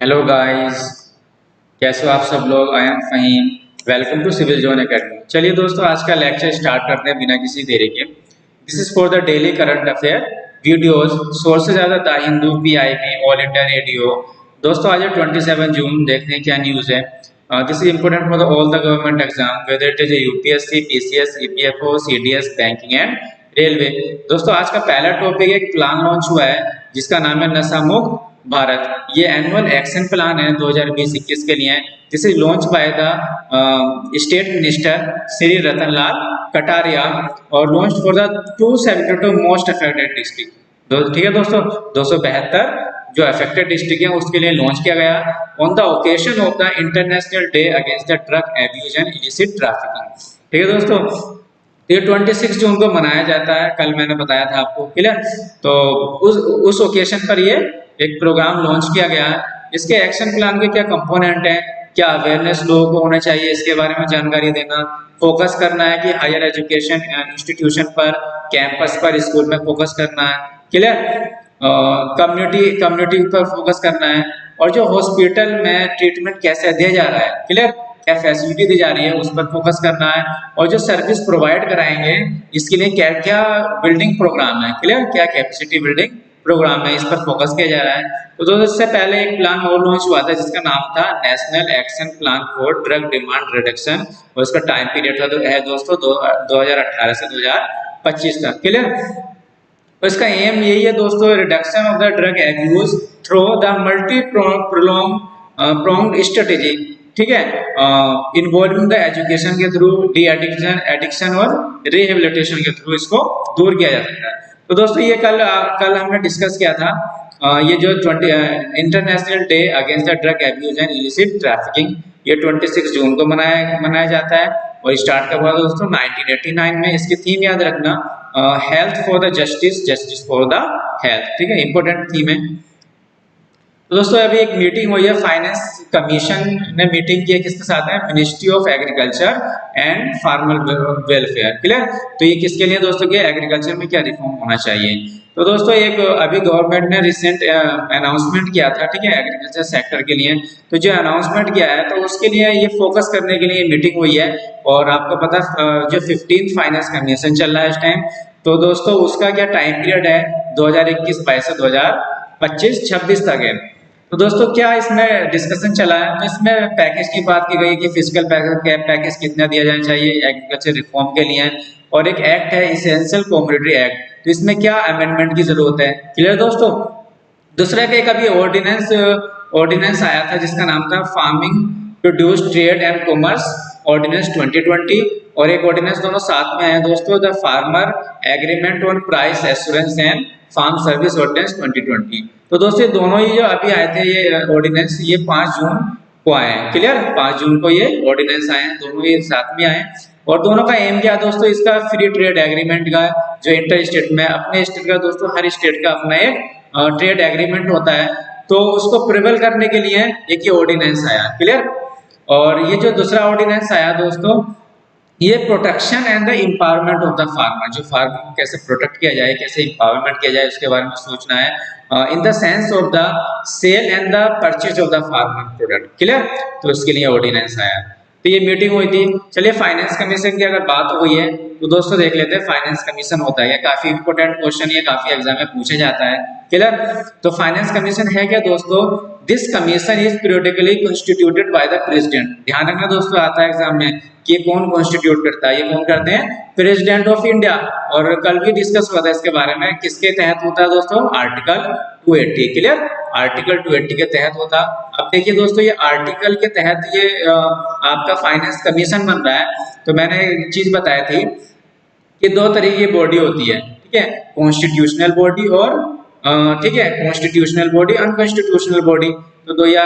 Hello guys, कैसे हो आप सब लोग। I am Fahim, welcome to civil zone academy. चलिए दोस्तों, आज का लेक्चर स्टार्ट करते हैं बिना किसी देरी के। This is for the daily current affair videos. Sources are the Hindu, PIB, all India radio. दोस्तों आज है 27 जून, देखते हैं क्या न्यूज़ है। This is important for all the government exam, whether it is UPSC, PCS, EPFO, CDS, banking and railway. दोस्तों आज का पहला टॉपिक एक प्लान लॉन्च हुआ है जिसका नाम है नशा मुक्त भारत। ये एनुअल एक्शन प्लान है 2020-21 के लिए। This is launch by the state minister Shri Ratanlal Kataria और launch for the 272 most affected district. ठीक है दोस्तों, 272 जो अफेक्टेड डिस्ट्रिक्ट है उसके लिए लॉन्च किया गया on the occasion of the international day against the drug abuse and illicit trafficking. ठीक है दोस्तों, ये 26 जून को मनाया जाता है, कल मैंने बताया था आपको, क्लियर। तो उस ओकेजन पर ये एक प्रोग्राम लॉन्च किया गया है। इसके एक्शन प्लान के क्या कंपोनेंट हैं, क्या अवेयरनेस लोगों को होना चाहिए, इसके बारे में जानकारी देना। फोकस करना है कि हायर एजुकेशन इंस्टीट्यूशन पर, कैंपस पर, स्कूल में फोकस करना है, क्लियर। कम्युनिटी पर फोकस करना है और जो हॉस्पिटल में ट्रीटमेंट कैसे दिया जा रहा है, क्लियर, क्या फैसिलिटी दी जा रही है उस पर फोकस करना है। और जो सर्विस प्रोवाइड कराएंगे इसके लिए क्या क्या बिल्डिंग प्रोग्राम है, क्लियर, क्या कैपेसिटी बिल्डिंग प्रोग्राम है, इस पर फोकस किया जा रहा है। तो दोस्तों इससे पहले एक प्लान और लॉन्च हुआ था जिसका नाम था national action plan for drug demand reduction और इसका टाइम पीरियड था है दोस्तों 2018 से 2025 तक, क्लियर। तो इसका एम यही है दोस्तों, reduction of the drug abuse through the multi pronged strategy. ठीक है, इन्वॉल्विंग द एजुकेशन के थ्रू, डी एडिक्शन और रिहेबिलिटेशन के थ्रू इसको दूर किया जा सकता है। तो दोस्तों ये कल हमने डिस्कस किया था। ये जो international day against the drug abuse and illicit trafficking, ये 26 जून को मनाया जाता है और स्टार्ट कब हुआ दोस्तों 1989 में। इसकी थीम याद रखना, health for the justice, justice for the health. ठीक है, इंपॉर्टेंट थीम है। तो दोस्तों अभी एक मीटिंग हुई है, फाइनेंस कमीशन ने मीटिंग की है, किसके साथ है, ministry of agriculture and farmer welfare, clear. तो ये किसके लिए दोस्तों कि एग्रीकल्चर में क्या रिफॉर्म होना चाहिए। तो दोस्तों एक अभी गवर्नमेंट ने रिसेंट अनाउंसमेंट किया था, ठीक है, एग्रीकल्चर सेक्टर के लिए। तो जो अनाउंसमेंट किया है तो उसके लिए ये फोकस करने के लिए मीटिंग हुई है। और आपको पता जो 15th फाइनेंस कमीशन चल रहा है इस टाइम, तो दोस्तों उसका क्या टाइम पीरियड है 2021-22 से 2025-26 तक है। तो दोस्तों क्या इसमें डिस्कशन चला है, तो इसमें पैकेज की बात की गई कि फिजिकल पैकेज कितना दिया जाना चाहिए एग्रीकल्चर रिफॉर्म के लिए। और एक एक्ट है इसेंशियल कमोडिटी एक्ट, तो इसमें क्या अमेंडमेंट की जरूरत है, क्लियर दोस्तों। दूसरा एक अभी ऑर्डिनेंस आया था जिसका नाम था farming produce trade and commerce ordinance 2020, और एक ऑर्डिनेंस दोनों साथ में आए दोस्तों, the farmer agreement on price assurance and farm service ordinance 2020। तो दोस्तों ये दोनों ही जो अभी आए थे ये ऑर्डिनेंस, ये 5 जून को आए हैं, क्लियर। 5 जून को ये ऑर्डिनेंस आए हैं, दोनों ये साथ में आए। और दोनों का एम क्या दोस्तों, इसका फ्री ट्रेड एग्रीमेंट का जो इंटर स्टेट में, अपने स्टेट का दोस्तों, हर स्टेट का अपना एक ट्रेड एग्रीमेंट होता है, तो उसको प्रिवेल करने के लिए एक ये ऑर्डिनेंस आया, क्लियर। और ये जो दूसरा ऑर्डिनेंस आया दोस्तों, ये protection and the empowerment of the farmer, जो फार्मर को कैसे प्रोटेक्ट किया जाए, कैसे एम्पावरमेंट किया जाए, उसके बारे में सोचना है। In the sense of the sale and the purchase of the farmer product, clear. तो इसके लिए ऑर्डिनेंस आया। तो ये मीटिंग हुई थी। चलिए फाइनेंस कमीशन की अगर बात हुई है तो दोस्तों देख लेते हैं फाइनेंस कमीशन होता है, काफी इंपोर्टेंट क्वेश्चन, ये काफी एग्जाम में पूछा जाता है, क्लियर। तो फाइनेंस कमीशन है क्या दोस्तों, this commission is periodically constituted by the president. ध्यान रखना दोस्तों, आता है एग्जाम में कि ये कौन कॉन्स्टिट्यूट करता है, ये कौन करते हैं, प्रेसिडेंट ऑफ इंडिया। और कल भी डिस्कस हुआ था इसके बारे में, किसके तहत होता है दोस्तों, आर्टिकल 280, क्लियर, आर्टिकल 280 के तहत होता। अब देखिए दोस्तों ये आर्टिकल के तहत ये आपका फाइनेंस कमीशन बन रहा है। तो मैंने एक चीज बताई थी कि 2 तरह की बॉडी होती है, ठीक है, कॉन्स्टिट्यूशनल बॉडी और ठीक है, कॉन्स्टिट्यूशनल बॉडी, अनकॉन्स्टिट्यूशनल बॉडी। तो दो या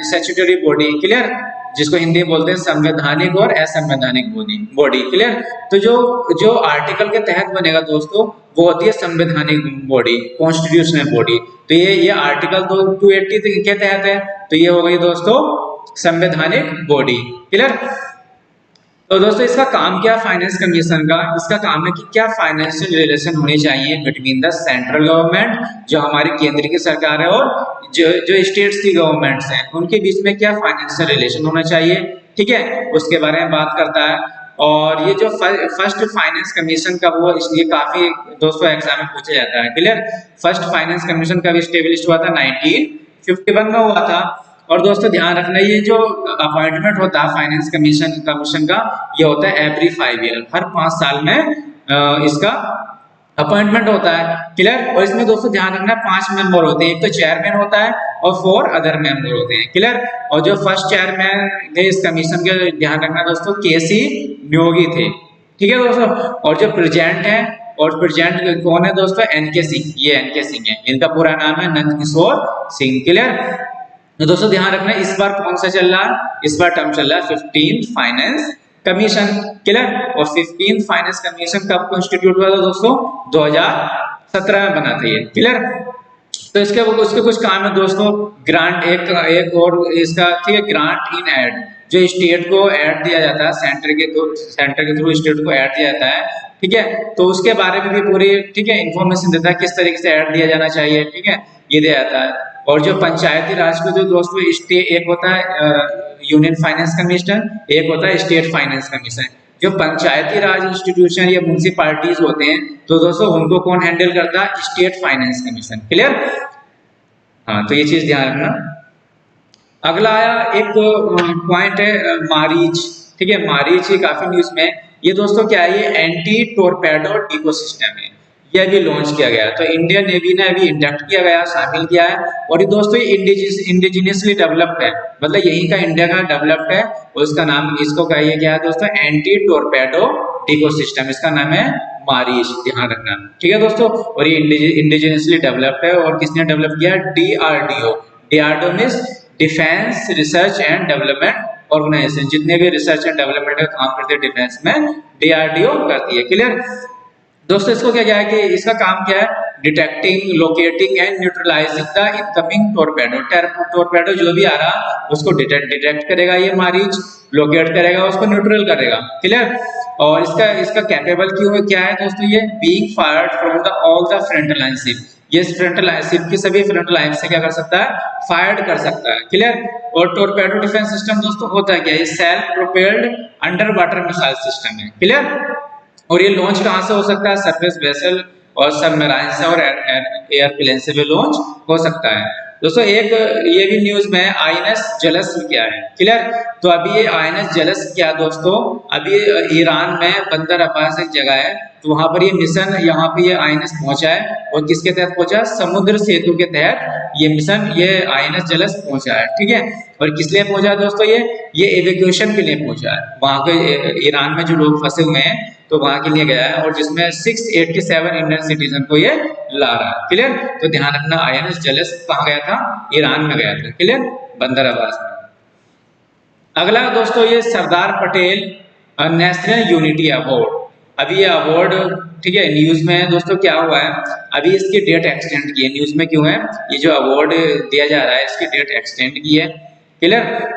स्टैट्यूटरी बॉडी, क्लियर, जिसको हिंदी में बोलते हैं संवैधानिक और असंवैधानिक बॉडी, क्लियर। तो जो आर्टिकल के तहत बनेगा दोस्तों वो होती है संवैधानिक बॉडी, कॉन्स्टिट्यूशनल बॉडी। तो ये आर्टिकल 280 के तहत है, तो ये हो गई दोस्तों संवैधानिक बॉडी, क्लियर। तो दोस्तों इसका काम क्या, फाइनेंस कमीशन का इसका काम है कि क्या फाइनेंशियल रिलेशन होने चाहिए बिटवीन द सेंट्रल गवर्नमेंट जो हमारी केंद्र की सरकार है और जो स्टेट्स की गवर्नमेंट्स हैं उनके बीच में क्या फाइनेंशियल रिलेशन होना चाहिए, ठीक है, उसके बारे में बात करता है। और ये जो फर्स्ट फाइनेंस कमीशन का वो इसलिए काफी दोस्तों एग्जाम में पूछा जाता है, क्लियर। फर्स्ट फाइनेंस कमीशन कब स्टेब्लिश हुआ था, 1951 में हुआ था। और दोस्तों ध्यान रखना ये जो अपॉइंटमेंट होता है फाइनेंस कमीशन का ये होता है एवरी 5 ईयर, हर 5 साल में इसका अपॉइंटमेंट होता है, क्लियर। और इसमें दोस्तों ध्यान रखना 5 मेंबर होते हैं, एक तो चेयरमैन होता है और 4 अदर मेंबर होते हैं, क्लियर। और जो फर्स्ट चेयरमैन थे इस कमीशन के, ध्यान रखना दोस्तों, केसी न्योगी थे, ठीक है दोस्तों। और जो प्रेजेंट है, और प्रेजेंट कौन है दोस्तों, एनके सिंह, ये एनके सिंह है, इनका पूरा नाम है नंद किशोर सिंह, क्लियर। तो दोस्तों ध्यान रखना इस बार कौन सा चल रहा है, इस बार टर्म चल रहा है 15th फाइनेंस कमीशन, क्लियर। और 15th फाइनेंस कमीशन कब कॉन्स्टिट्यूट हुआ था दोस्तों, 2017 में बना था ये, क्लियर। तो उसके कुछ काम है दोस्तों, ग्रांट एक और इसका, ठीक है, ग्रांट इन एड, जो स्टेट को ऐड दिया जाता है सेंटर के थ्रू स्टेट को ऐड दिया जाता है, ठीक है। तो उसके बारे में भी पूरी, ठीक है, इंफॉर्मेशन देता है किस तरीके से ऐड दिया जाना चाहिए, ठीक है, ये दिया जाता है। और जो पंचायती राज को जो दोस्तों एक होता है यूनियन फाइनेंस कमीशन, एक होता है स्टेट फाइनेंस कमीशन। जो पंचायती राज इंस्टीट्यूशन या म्युनिसिपैलिटीज होते हैं तो दोस्तों उनको कौन हैंडल करता है, स्टेट फाइनेंस कमीशन, क्लियर। हाँ, तो ये चीज ध्यान रखना। अगला आया एक पॉइंट है मारीच, ठीक है, मारीच ये काफी न्यूज में, ये दोस्तों क्या है, ये एंटी टोरपेडो इकोसिस्टम है, ये अभी लॉन्च किया गया। तो इंडियन नेवी ने अभी इंडक्ट किया गया, शामिल किया है। और ये दोस्तों इंडिजिनियसली डेवलप्ड है, मतलब यही का इंडिया का डेवलप्ड है। और इसका नाम, इसको कहिए क्या है दोस्तों, एंटी टोरपेडो इकोसिस्टम, इसका नाम है मारीच, ध्यान रखना, ठीक है दोस्तों। और ये इंडिजिनियसली डेवलप्ड है और किसने डेवलप किया, DRDO. DRDO means defence research and development organisation, जितने भी रिसर्च एंड डेवलपमेंट का काम करते हैं डिफेंस में, डीआरडीओ करती है, क्लियर। दोस्तों इसको क्या है कि इसका काम क्या है, detecting, locating and neutralising the incoming torpedo. Torpedo जो भी आ रहा उसको डिटेक्ट करेगा ये मारीच, लोकेट करेगा, उसको न्यूट्रल करेगा, क्लियर। और इसका कैपेबल क्यों है, क्या है दोस्तों, ये being fired from the all the front line ship, ये फ्रंट लाइन शिप की सभी फ्रंट लाइन से क्या कर सकता है, फायर्ड कर सकता है, क्लियर। और टोरपेडो डिफेंस सिस्टम दोस्तों होता है क्या, ये self propelled under water missile system है, क्लियर। और ये लॉन्च कहां से हो सकता है, सरफेस वेसल और सबमरीन से और एयरप्लेन से भी लॉन्च हो सकता है। दोस्तों एक ये भी न्यूज में आईएनएस जलस क्या है, क्लियर। तो अभी ये आईएनएस जलस क्या दोस्तों, अभी ईरान में बंदर अब्बास एक जगह है, तो वहां पर ये मिशन, यहाँ पे ये आईएनएस पहुंचा है। और किसके तहत पहुंचा, समुद्र सेतु के तहत ये मिशन, ये आईएनएस जलस पहुंचा है, ठीक है। और किस लिए पहुंचा है दोस्तों, ये एवेक्यूएशन के लिए पहुंचा है, वहां के ईरान में जो लोग फंसे हुए हैं तो वहां के लिए गया है। और जिसमें 687 इंडियन सिटीजन को ये ला रहा है, क्लियर। तो ध्यान रखना आईएनएस जलस कहाँ गया था, ईरान में गया था, क्लियर, बंदर अब्बास में। अगला दोस्तों ये Sardar Patel national unity award, अभी ये अवार्ड, ठीक है, न्यूज में है दोस्तों। क्या हुआ है, अभी इसकी डेट एक्सटेंड की है, न्यूज में क्यों है, ये जो अवार्ड दिया जा रहा है इसकी डेट एक्सटेंड की है, क्लियर।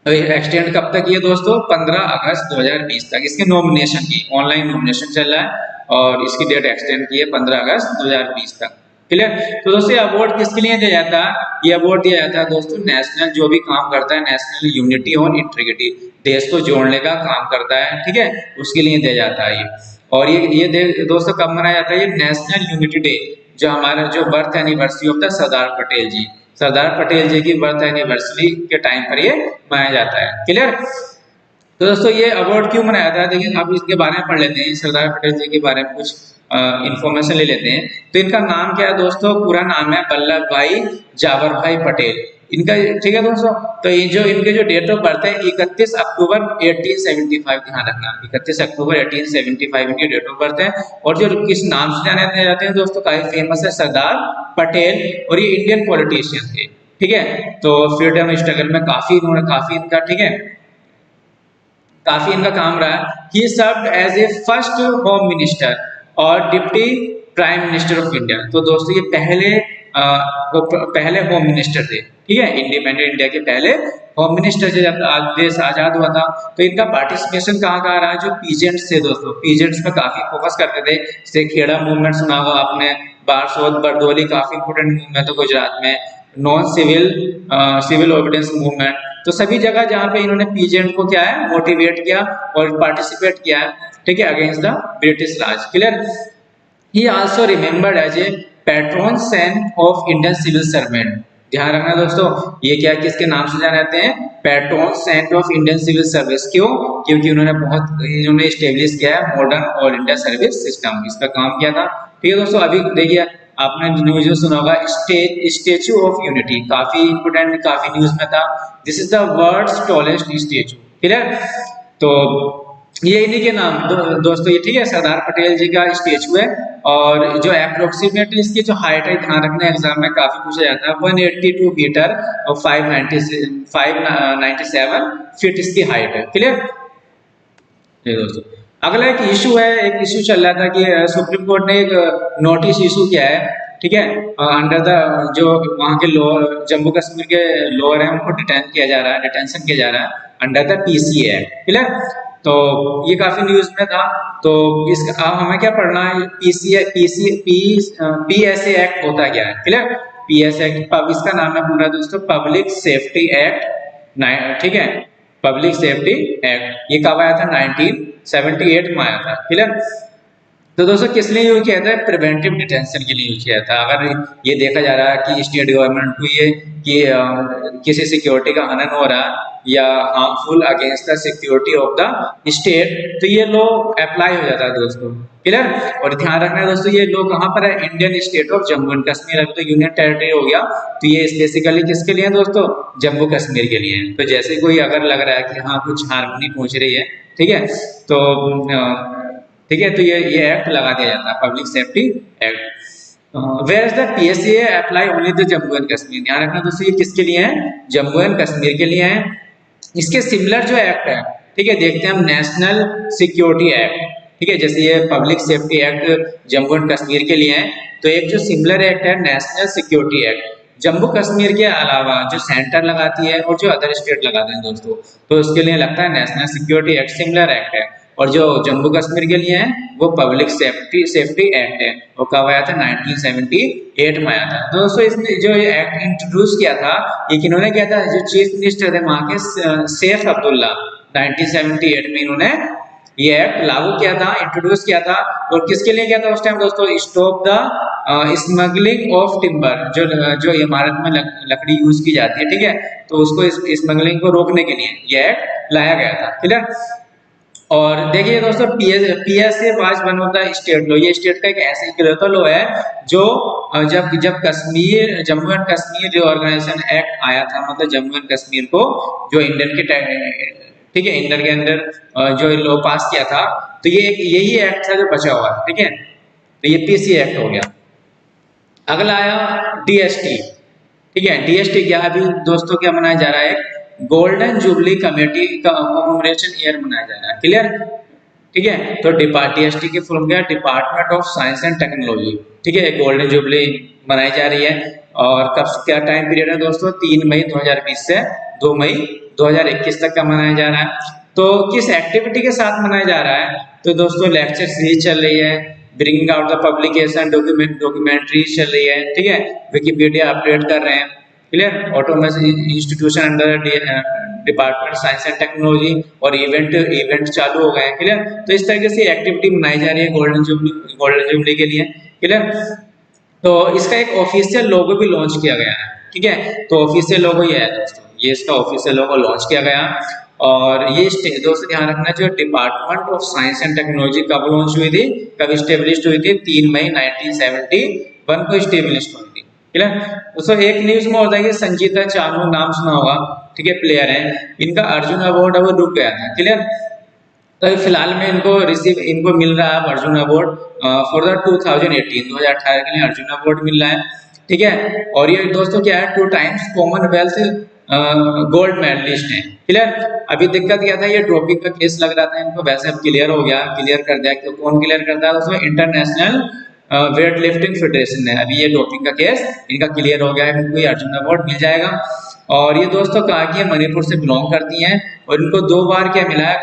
एक्सटेंड कब तक ये दोस्तों, 15 अगस्त 2020 तक इसके नॉमिनेशन की, ऑनलाइन नॉमिनेशन चल रहा है और इसकी डेट एक्सटेंड की है 15 अगस्त 2020 तक, क्लियर। तो दोस्तों अवार्ड किसके लिए दिया जाता है, ये अवार्ड दिया जाता है दोस्तों नेशनल, जो भी काम करता है नेशनल यूनिटी और इंटीग्रिटी, देश को जोड़ने का काम करता है, ठीक है, उसके लिए दिया जाता है ये। और ये दोस्तों कब मनाया जाता है, ये नेशनल यूनिटी डे, जो हमारा जो birth anniversary of the Sardar Patel जी, सरदार पटेल जी की बर्थ एनिवर्सरी के टाइम पर ये मनाया जाता है, क्लियर। तो दोस्तों ये अवार्ड क्यों मनाया जाता है, देखिए अब इसके बारे में पढ़ लेते हैं, सरदार पटेल जी के बारे में कुछ इंफॉर्मेशन ले लेते हैं। तो इनका नाम क्या है दोस्तों, पूरा नाम है वल्लभ भाई जावर भाई पटेल इनका, ठीक है दोस्तों। तो ये जो इनके जो डेट ऑफ बर्थ है 31 अक्टूबर 1875, ध्यान रखना 31 अक्टूबर 1875 इनकी डेट ऑफ बर्थ है। और जो किस नाम से जाने जाते हैं दोस्तों, काफी फेमस है सरदार पटेल, और ये इंडियन पॉलिटिशियन थे, ठीक है। तो फ्रीडम स्ट्रगल में काफी इनका, ठीक है, काफी इनका काम रहा। He served as a first home minister और deputy prime minister of India. तो दोस्तों ये पहले पहले होम मिनिस्टर थे, ठीक है, इंडिपेंडेंट इंडिया के पहले होम मिनिस्टर थे जब देश आजाद हुआ था। तो इनका पार्टिसिपेशन कहाँ रहा है, जो पीजेंट्स थे दोस्तों, पीजेंट्स में काफी फोकस करते थे। जैसे खेड़ा मूवमेंट सुना होगा आपने, बारसोद बरदोली काफी इंपोर्टेंट मूवमेंट है गुजरात में, non civil civil obedience movement. तो सभी जगह जहाँ पे इन्होंने पीजेंट को क्या है मोटिवेट किया और पार्टिसिपेट किया है, ठीक है, against the British Raj. Clear. He also remembered as a patron saint of Indian civil servant. ध्यान रखना दोस्तों, ये क्या किसके नाम से जाने जाते हैं, patron saint of Indian civil service. क्यों? क्योंकि इन्होंने स्टेब्लिश किया है modern all India service system, इस पर काम किया था। ठीक है दोस्तों, अभी देखिए आपने न्यूज में सुना होगा स्टेच्यू ऑफ यूनिटी, काफी इंपोर्टेंट, काफी न्यूज में था। This is the world's tallest statue. Clear. तो ये इन्हीं के नाम दोस्तों, ये ठीक है, सरदार पटेल जी का स्टेचू है। और जो अप्रोक्सीमेटली इसकी जो हाइट है, ध्यान रखना एग्जाम में काफी पूछा जाता है, 182 मीटर और 597 फीट इसकी हाइट है। क्लियर। ये दोस्तों अगला एक इशू है, एक इशू चल रहा था कि सुप्रीम कोर्ट ने एक नोटिस इशू किया है, ठीक है, अंडर द जो वहाँ के लोअर जम्मू कश्मीर के लोअर है उनको डिटेंशन किया जा रहा है under the PCA act. Clear. तो ये काफी न्यूज में था। तो इस अब हमें क्या पढ़ना है, पीएसए एक्ट होता क्या है। क्लियर। पीएसए एक्ट, इसका नाम है पूरा दोस्तों पब्लिक सेफ्टी एक्ट, ठीक है, पब्लिक सेफ्टी एक्ट। ये कब आया था, 1978 में आया था। क्लियर। तो दोस्तों किस लिए यूज किया था, प्रिवेंटिव डिटेंशन के लिए यूज किया था। अगर ये देखा जा रहा है कि स्टेट गवर्नमेंट को ये कि किसी सिक्योरिटी का हनन हो रहा है या harmful against the security of the state, तो ये लॉ अप्लाई हो जाता है दोस्तों। क्लियर। और ध्यान रखना है दोस्तों, ये लॉ कहाँ पर है, Indian state of Jammu and Kashmir. अभी तो यूनियन टेरिटरी हो गया, तो ये बेसिकली किसके लिए है दोस्तों, जम्मू कश्मीर के लिए। तो जैसे कोई अगर लग रहा है कि हाँ कुछ हार्मनी पहुंच रही है, ठीक है, तो ठीक है, तो ये एक्ट लगा दिया जाता है, public safety act. Where is the PSA apply only the Jammu and Kashmir. ध्यान रखना दोस्तों, ये किसके लिए है, जम्मू एंड कश्मीर के लिए है। इसके सिमिलर जो एक्ट है, ठीक है, देखते हैं हम, नेशनल सिक्योरिटी एक्ट, ठीक है, जैसे ये public safety act Jammu and Kashmir के लिए है, तो एक जो सिमिलर एक्ट है national security act, Jammu Kashmir के अलावा जो सेंटर लगाती है और जो अदर स्टेट लगाते हैं दोस्तों, तो उसके लिए लगता है national security act, similar act है। और जो जम्मू कश्मीर के लिए है वो पब्लिक सेफ्टी एक्ट है, वो कब आया था, 1978 में आया था। तो दोस्तों इसने जो ये एक्ट इंट्रोड्यूस किया था, ये किन्होंने किया था, जो चीफ मिनिस्टर थे वहाँ के शेख अब्दुल्ला, 1978 में इन्होंने ये एक्ट लागू किया था, इंट्रोड्यूस किया था। और किसके लिए किया था उस टाइम दोस्तों, stop the smuggling of timber, जो इमारत में लकड़ी यूज की जाती है, ठीक है, तो उसको स्मगलिंग को रोकने के लिए ये एक्ट लाया गया था। क्लियर। और देखिए दोस्तों, PSA was one of the state law, ये स्टेट का एक ऐसा इकलौता लॉ है जो जब Kashmir Jammu and Kashmir reorganisation act आया था, मतलब जम्मू एंड कश्मीर को जो इंडियन के, ठीक है, इंडियन के अंदर जो लॉ पास किया था, तो ये यही एक्ट था जो बचा हुआ है। ठीक है, तो ये पीसी एक्ट हो गया। अगला आया डीएसटी, ठीक है, डीएसटी क्या अभी दोस्तों क्या मनाया जा रहा है, गोल्डन जुबली कमेटी का कमेमोरेशन ईयर मनाया जा रहा है। क्लियर। ठीक है, तो डीएसटी की फुल क्या, department of science and technology, ठीक है, गोल्डन जुबली मनाई जा रही है। और कब क्या टाइम पीरियड है दोस्तों, 3 मई 2020 से 2 मई 2021 तक का मनाया जा रहा है। तो किस एक्टिविटी के साथ मनाया जा रहा है, तो दोस्तों लेक्चर सीरीज चल रही है, bringing out the publication, documentary चल रही है, ठीक है, विकिपीडिया अपडेट कर रहे हैं। Clear. Automation institution under department science and technology, और इवेंट चालू हो गए हैं। क्लियर। तो इस तरीके से एक्टिविटी मनाई जा रही है गोल्डन जुबली के लिए। क्लियर। तो इसका एक ऑफिशियल लोगो भी लॉन्च किया गया है। ठीक है, तो ऑफिशियल लोगो ये है दोस्तों, ये इसका ऑफिशियल लोगो लॉन्च किया गया। और ये दोस्तों ध्यान रखना, जो department of science and technology कब लॉन्च हुई थी, कब स्टेब्लिश हुई थी, 3 मई 1971 को स्टेब्लिश हुई थी। क्लियर। दोस्तों एक न्यूज में होता है कि संजीता चानू, नाम सुना होगा, ठीक है, प्लेयर है, इनका अर्जुन अवार्ड वो रुक गया था। क्लियर। तो फिलहाल में इनको मिल रहा है अर्जुन अवार्ड फॉर द 2018 के लिए अर्जुन अवार्ड मिल रहा है। ठीक है, और ये दोस्तों क्या है, 2 टाइम्स कॉमनवेल्थ गोल्ड मेडलिस्ट है। क्लियर। अभी दिक्कत क्या था, ये डोपिंग का केस लग रहा था इनको, वैसे अब क्लियर हो गया, क्लियर कर दिया। तो कौन क्लियर करता है दोस्तों, इंटरनेशनल वेट लिफ्टिंग फेडरेशन है। अभी ये डोपिंग का केस इनका क्लियर हो गया है, इनको अर्जुन अवार्ड मिल जाएगा। और ये दोस्तों कहाँ की है, मणिपुर से बिलोंग करती हैं और इनको 2 बार क्या मिला है,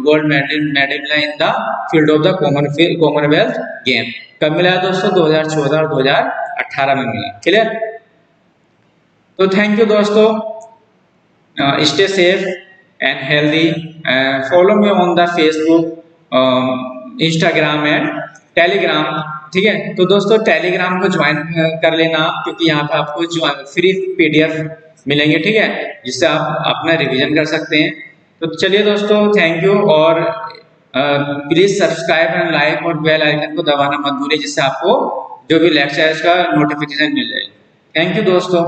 gold medal in the field of the Commonwealth game. कब मिला है दोस्तों, 2014 और 2018 में मिला। क्लियर। तो थैंक यू दोस्तों, stay safe and healthy, follow me on the Facebook, Instagram and Telegram. ठीक है, तो दोस्तों टेलीग्राम को ज्वाइन कर लेना आप, क्योंकि यहाँ पे आपको फ्री पीडीएफ मिलेंगे। ठीक है, जिससे आप अपना रिवीजन कर सकते हैं। तो चलिए दोस्तों, थैंक यू, और प्लीज सब्सक्राइब एंड लाइक और बेल आइकन को दबाना मत भूलिए, जिससे आपको जो भी लेक्चर का नोटिफिकेशन मिल जाए। थैंक यू दोस्तों।